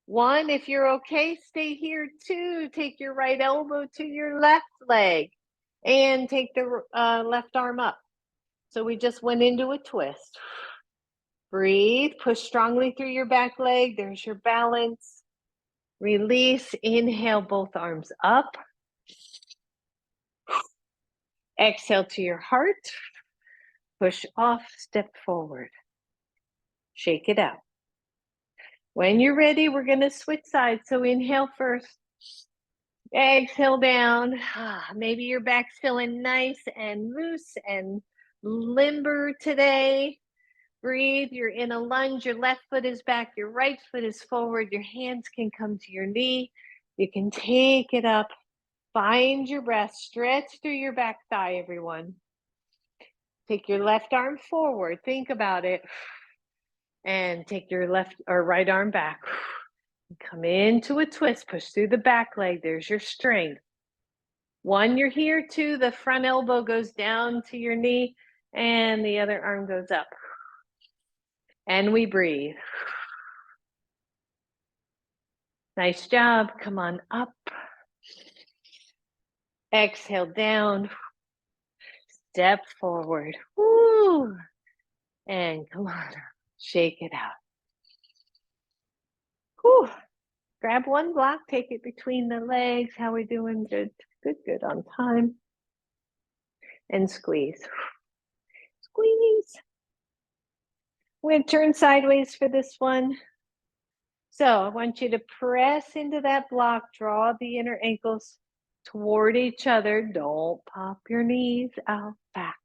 One, if you're okay, stay here. Two, take your right elbow to your left leg and take the left arm up. So we just went into a twist. Breathe, push strongly through your back leg. There's your balance. Release, inhale, both arms up. Exhale to your heart. Push off, step forward. Shake it out. When you're ready, we're going to switch sides. So inhale first. Exhale down. Maybe your back's feeling nice and loose and limber today. Breathe. You're in a lunge. Your left foot is back. Your right foot is forward. Your hands can come to your knee. You can take it up. Find your breath. Stretch through your back thigh, everyone. Take your left arm forward. Think about it. And take your left or right arm back. Come into a twist. Push through the back leg. There's your strength. One, you're here. Two, the front elbow goes down to your knee and the other arm goes up. And we breathe. Nice job. Come on up. Exhale down. Step forward. Woo. And come on. Shake it out. Whew. Grab one block. Take it between the legs. How we doing? Good. Good, good. On time. And squeeze. Squeeze. We're going to turn sideways for this one. So I want you to press into that block. Draw the inner ankles toward each other. Don't pop your knees out back.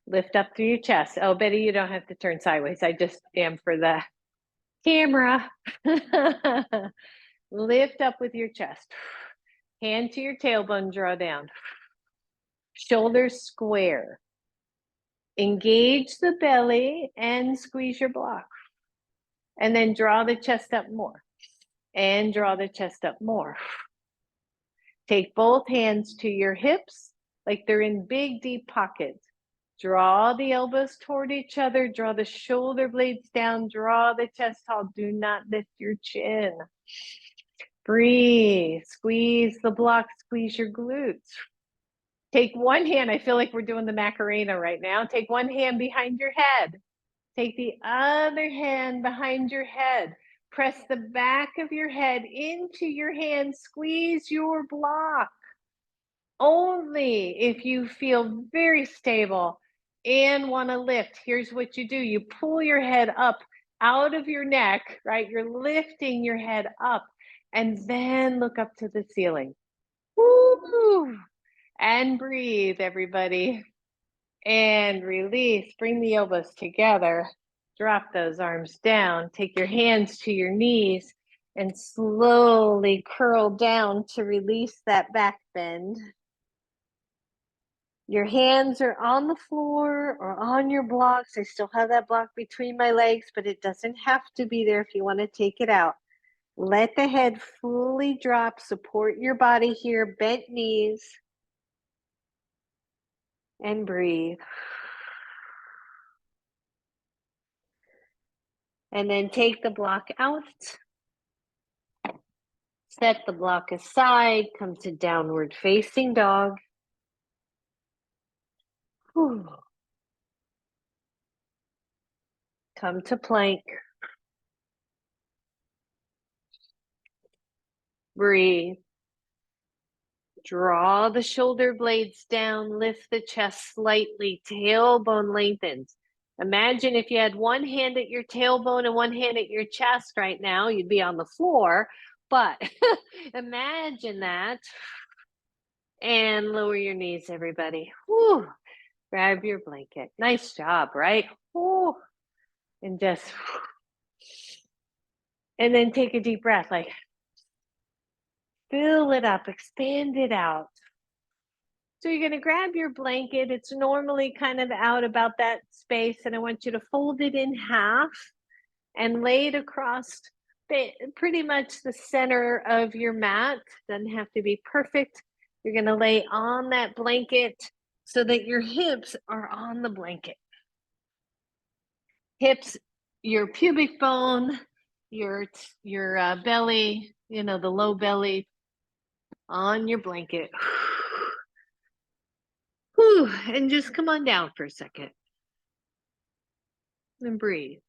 Lift up through your chest. Oh, Betty, you don't have to turn sideways. I just am for the camera. Lift up with your chest. Hand to your tailbone, draw down. Shoulders square. Engage the belly and squeeze your block. And then draw the chest up more. And draw the chest up more. Take both hands to your hips like they're in big, deep pockets. Draw the elbows toward each other. Draw the shoulder blades down. Draw the chest tall. Do not lift your chin. Breathe. Squeeze the block. Squeeze your glutes. Take one hand. I feel like we're doing the Macarena right now. Take one hand behind your head. Take the other hand behind your head. Press the back of your head into your hand. Squeeze your block. Only if you feel very stable and want to lift, here's what you do. You pull your head up out of your neck, right? You're lifting your head up and then look up to the ceiling. Woo! And breathe, everybody. And release. Bring the elbows together. Drop those arms down. Take your hands to your knees and slowly curl down to release that back bend. Your hands are on the floor or on your blocks. I still have that block between my legs, but it doesn't have to be there if you want to take it out. Let the head fully drop. Support your body here. Bent knees. And breathe. And then take the block out. Set the block aside. Come to downward facing dog. Whew. Come to plank. Breathe. Draw the shoulder blades down. Lift the chest slightly. Tailbone lengthens. Imagine if you had one hand at your tailbone and one hand at your chest right now, you'd be on the floor. But imagine that. And lower your knees, everybody. Whew. Grab your blanket. Nice job, right? Whew. And just, and then take a deep breath, like fill it up, expand it out. So you're going to grab your blanket. It's normally kind of out about that space, and I want you to fold it in half and lay it across pretty much the center of your mat. Doesn't have to be perfect. You're going to lay on that blanket so that your hips are on the blanket. Hips, your pubic bone, your belly, the low belly on your blanket. Whew, and just come on down for a second. And breathe.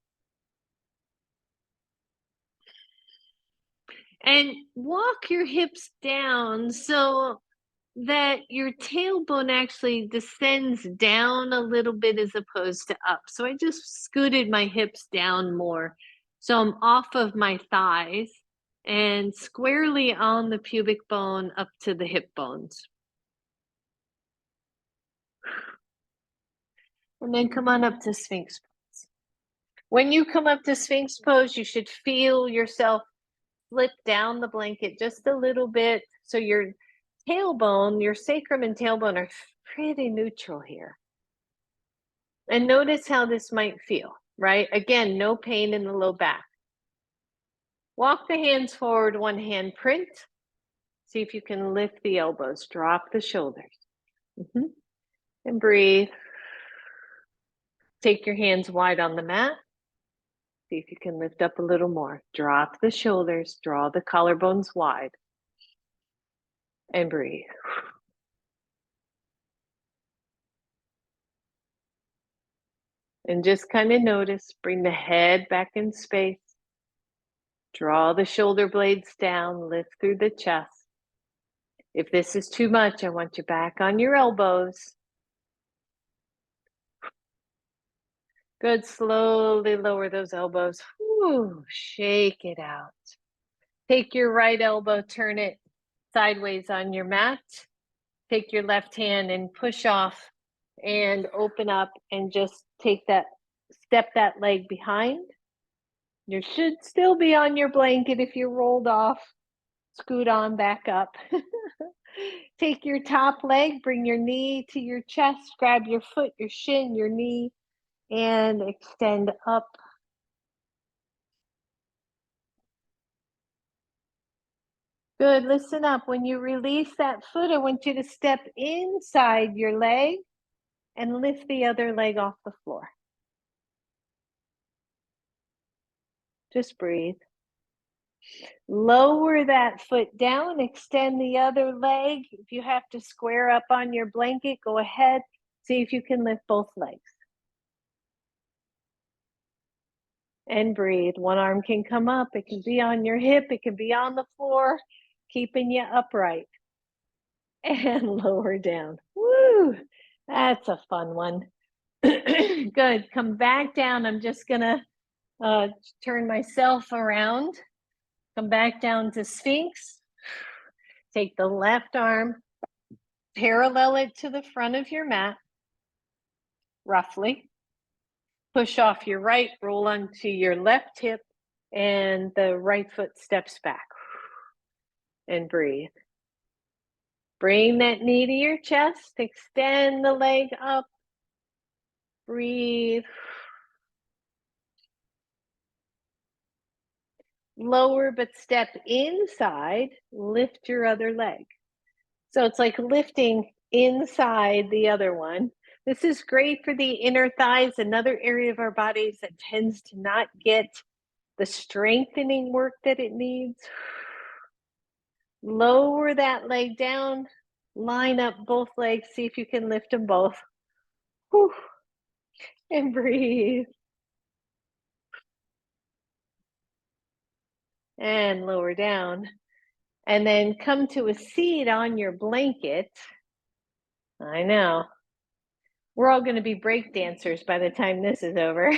And walk your hips down so that your tailbone actually descends down a little bit as opposed to up. So I just scooted my hips down more. So I'm off of my thighs and squarely on the pubic bone up to the hip bones. And then come on up to Sphinx pose. When you come up to Sphinx pose, you should feel yourself slip down the blanket just a little bit. So your tailbone, your sacrum and tailbone are pretty neutral here. And notice how this might feel, right? Again, no pain in the low back. Walk the hands forward, one hand print. See if you can lift the elbows, drop the shoulders. And breathe. Take your hands wide on the mat. See if you can lift up a little more. Drop the shoulders, draw the collarbones wide. And breathe. And just kind of notice, bring the head back in space. Draw the shoulder blades down, lift through the chest. If this is too much, I want you back on your elbows. Good, slowly lower those elbows. Whew, shake it out. Take your right elbow, turn it sideways on your mat. Take your left hand and push off and open up and just step that leg behind. You should still be on your blanket if you rolled off. Scoot on back up. Take your top leg, bring your knee to your chest, grab your foot, your shin, your knee, and extend up. Good. Listen up. When you release that foot, I want you to step inside your leg and lift the other leg off the floor. Just breathe. Lower that foot down, extend the other leg. If you have to square up on your blanket, go ahead. See if you can lift both legs. And breathe. One arm can come up. It can be on your hip. It can be on the floor, keeping you upright. And lower down. Woo! That's a fun one. Good. Come back down. I'm just going to turn myself around. Come back down to Sphinx. Take the left arm, parallel it to the front of your mat, roughly. Push off your right, roll onto your left hip, and the right foot steps back. And breathe. Bring that knee to your chest, extend the leg up, breathe. Lower but step inside, lift your other leg. So it's like lifting inside the other one. This is great for the inner thighs, another area of our bodies that tends to not get the strengthening work that it needs. Lower that leg down, line up both legs, see if you can lift them both. Whew. And breathe. And lower down. And then come to a seat on your blanket. I know. We're all going to be break dancers by the time this is over.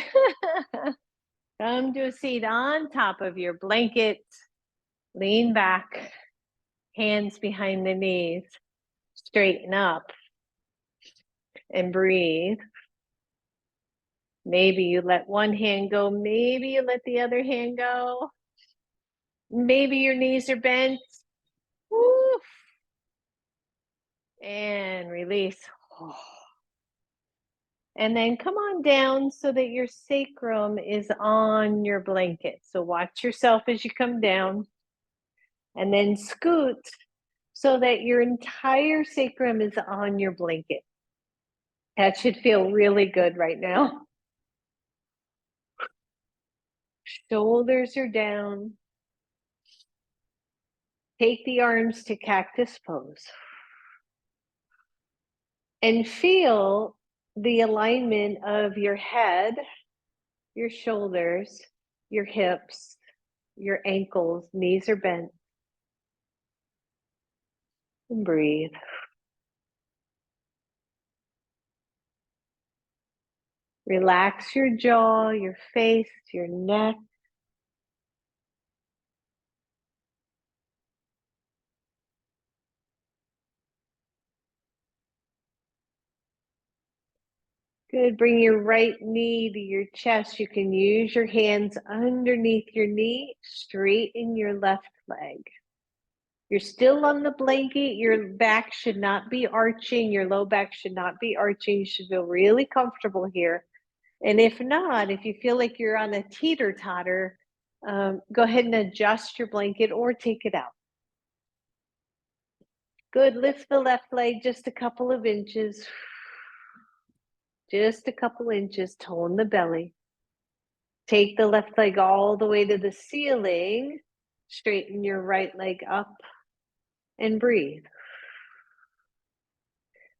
Come to a seat on top of your blanket. Lean back. Hands behind the knees. Straighten up. And breathe. Maybe you let one hand go. Maybe you let the other hand go. Maybe your knees are bent. Woo. And release. Oh. And then come on down so that your sacrum is on your blanket. So watch yourself as you come down. And then scoot so that your entire sacrum is on your blanket. That should feel really good right now. Shoulders are down. Take the arms to cactus pose. And feel the alignment of your head, your shoulders, your hips, your ankles, knees are bent. And breathe. Relax your jaw, your face, your neck. Good. Bring your right knee to your chest. You can use your hands underneath your knee. Straighten your left leg. You're still on the blanket. Your back should not be arching. Your low back should not be arching. You should feel really comfortable here. And if not, if you feel like you're on a teeter-totter, go ahead and adjust your blanket or take it out. Good. Lift the left leg just a couple of inches. Just a couple inches. Tone the belly. Take the left leg all the way to the ceiling. Straighten your right leg up and breathe.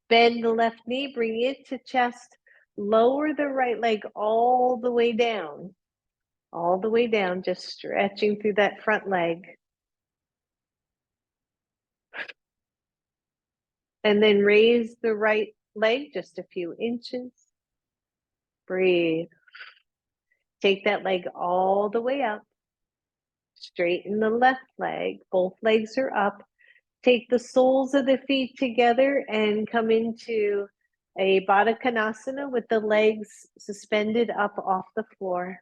Bend the left knee, bring it to chest. Lower the right leg all the way down. All the way down, just stretching through that front leg. And then raise the right leg just a few inches. Breathe. Take that leg all the way up. Straighten the left leg. Both legs are up. Take the soles of the feet together and come into a Baddha Konasana with the legs suspended up off the floor.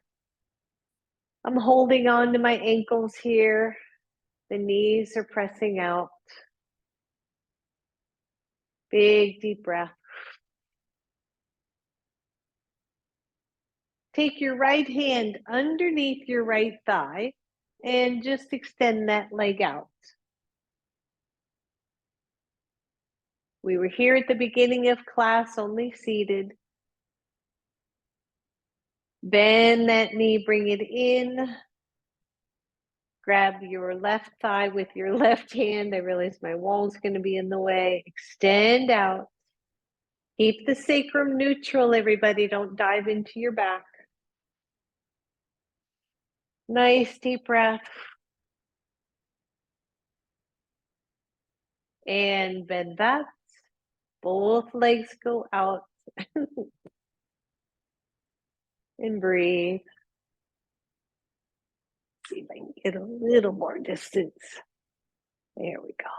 I'm holding on to my ankles here. The knees are pressing out. Big, deep breath. Take your right hand underneath your right thigh and just extend that leg out. We were here at the beginning of class, only seated. Bend that knee, bring it in. Grab your left thigh with your left hand. I realize my wall's going to be in the way. Extend out. Keep the sacrum neutral, everybody. Don't dive into your back. Nice deep breath. And bend that. Both legs go out. And breathe. See if I can get a little more distance. There we go.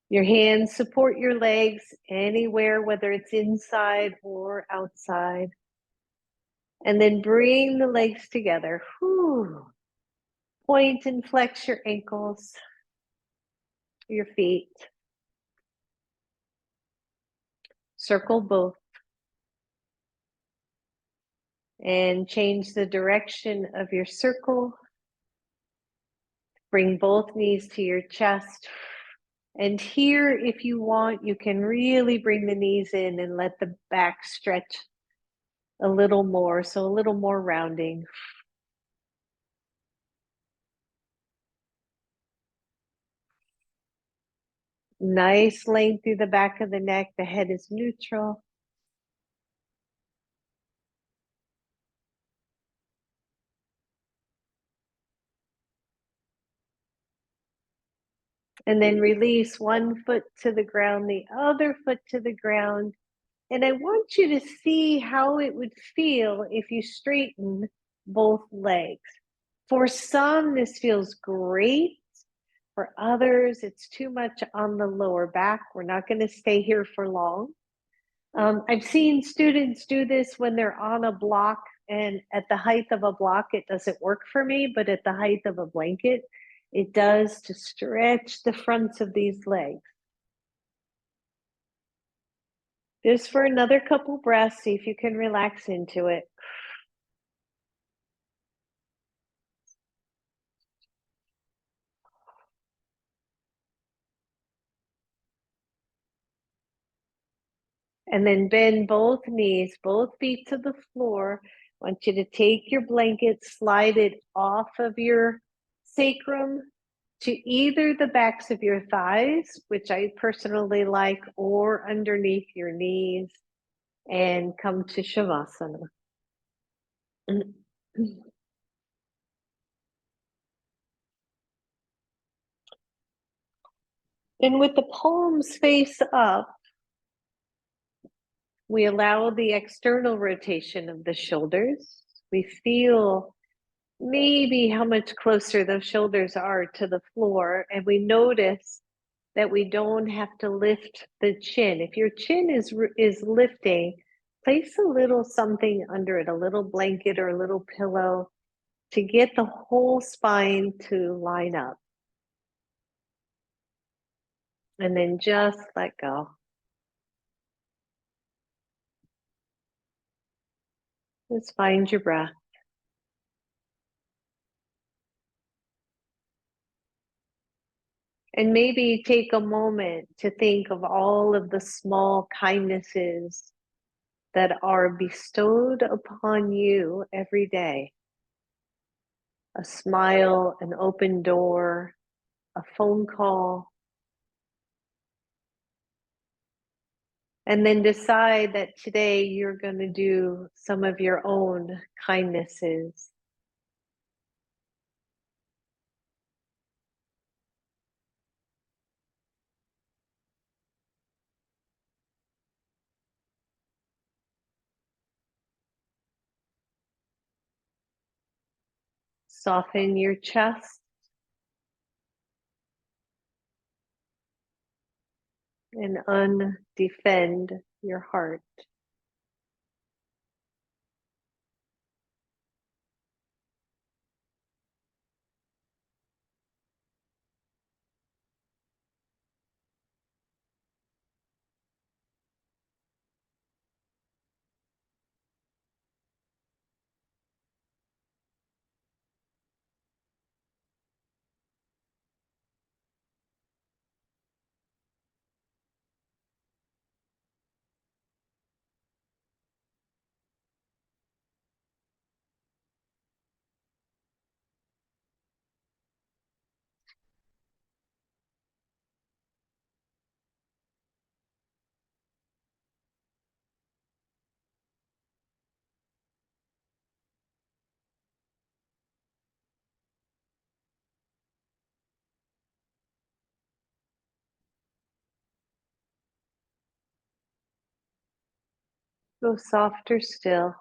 Your hands support your legs anywhere, whether it's inside or outside. And then bring the legs together. Whew. Point and flex your ankles, your feet. Circle both. And change the direction of your circle. Bring both knees to your chest. And here, if you want, you can really bring the knees in and let the back stretch a little more. So a little more rounding. Nice length through the back of the neck. The head is neutral. And then release one foot to the ground, the other foot to the ground. And I want you to see how it would feel if you straighten both legs. For some, this feels great. For others, it's too much on the lower back. We're not going to stay here for long. I've seen students do this when they're on a block, and at the height of a block, it doesn't work for me, but at the height of a blanket, it does to stretch the fronts of these legs. Just for another couple breaths, see if you can relax into it. And then bend both knees, both feet to the floor. I want you to take your blanket, slide it off of your sacrum to either the backs of your thighs, which I personally like, or underneath your knees, and come to Shavasana. And with the palms face up, we allow the external rotation of the shoulders. We feel maybe how much closer those shoulders are to the floor, and we notice that we don't have to lift the chin. If your chin is lifting, place a little something under it, a little blanket or a little pillow, to get the whole spine to line up. And then just let go. Just find your breath. And maybe take a moment to think of all of the small kindnesses that are bestowed upon you every day. A smile, an open door, a phone call. And then decide that today you're going to do some of your own kindnesses. Soften your chest and undefend your heart. Go softer still.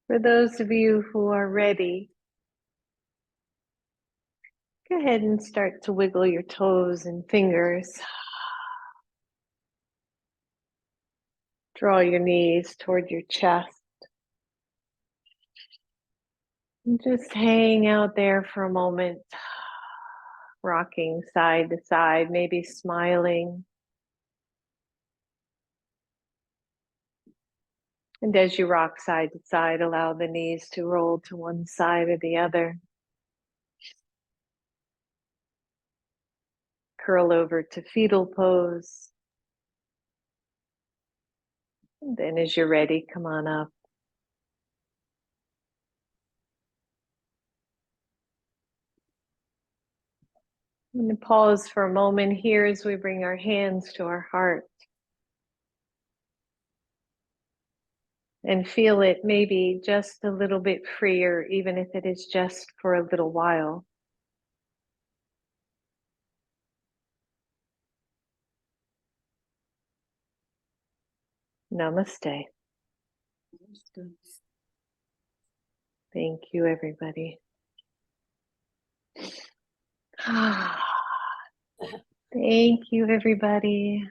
For those of you who are ready, go ahead and start to wiggle your toes and fingers. Draw your knees toward your chest. And just hang out there for a moment, rocking side to side, maybe smiling. And as you rock side to side, allow the knees to roll to one side or the other. Curl over to fetal pose. And then as you're ready, come on up. I'm going to pause for a moment here as we bring our hands to our heart. And feel it maybe just a little bit freer, even if it is just for a little while. Namaste. Thank you, everybody. Thank you, everybody.